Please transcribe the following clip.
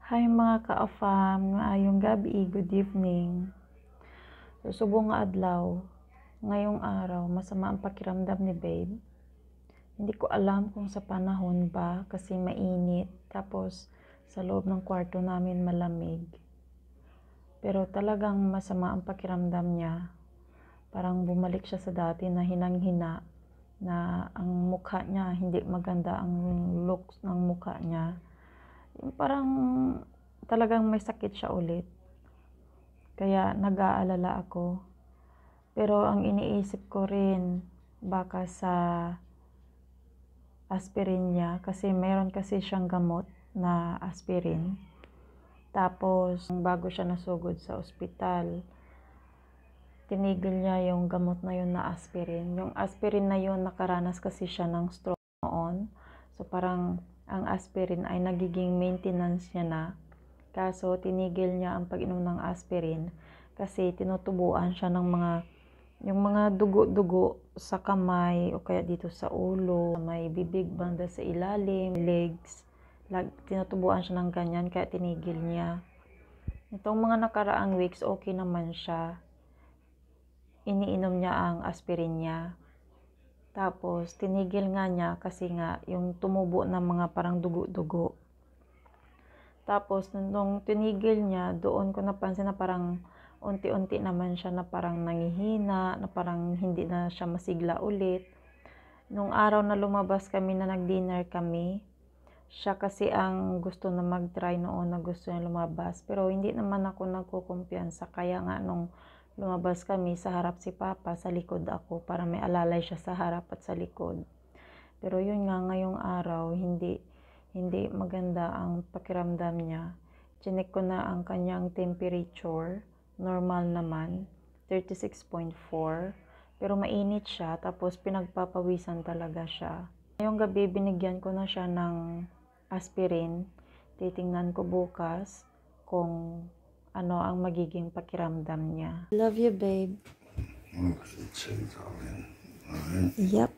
Hi mga ka-afam, maayong gabi, good evening. Subong nga adlaw, ngayong araw, masama ang pakiramdam ni babe. Hindi ko alam kung sa panahon ba kasi mainit, tapos sa loob ng kwarto namin malamig. Pero talagang masama ang pakiramdam niya. Parang bumalik siya sa dati na hinang-hina, na ang mukha niya, hindi maganda ang looks ng mukha niya. Yung parang talagang may sakit siya ulit. Kaya nag-aalala ako. Pero ang iniisip ko rin, baka sa aspirin niya, kasi meron kasi siyang gamot na aspirin. Tapos, bago siya nasugod sa ospital, tinigil niya yung gamot na yun na aspirin. Yung aspirin na yun, nakaranas kasi siya ng stroke noon. So, parang ang aspirin ay nagiging maintenance niya na. Kaso, tinigil niya ang pag-inom ng aspirin kasi tinutubuan siya ng yung mga dugo-dugo sa kamay o kaya dito sa ulo, may bibig banda sa ilalim, legs. Tinutubuan siya ng ganyan kaya tinigil niya. Itong mga nakaraang weeks, okay naman siya. Iniinom niya ang aspirin niya. Tapos, tinigil nga niya kasi nga yung tumubo ng mga parang dugo-dugo. Tapos, nung tinigil niya, doon ko napansin na parang unti-unti naman siya na parang nangihina, na parang hindi na siya masigla ulit. Nung araw na lumabas kami na nag-dinner kami, siya kasi ang gusto na mag-try noon na gusto niya lumabas. Pero hindi naman ako nagkukumpiyansa. Kaya nga nung lumabas kami, sa harap si Papa, sa likod ako, para may alalay siya sa harap at sa likod. Pero yun nga, ngayong araw, hindi maganda ang pakiramdam niya. Chinek ko na ang kanyang temperature, normal naman, 36.4. Pero mainit siya, tapos pinagpapawisan talaga siya. Ngayong gabi, binigyan ko na siya ng aspirin. Titingnan ko bukas kung ano ang magiging pakiramdam niya. Love you, babe. Okay, darling. All right. Yep.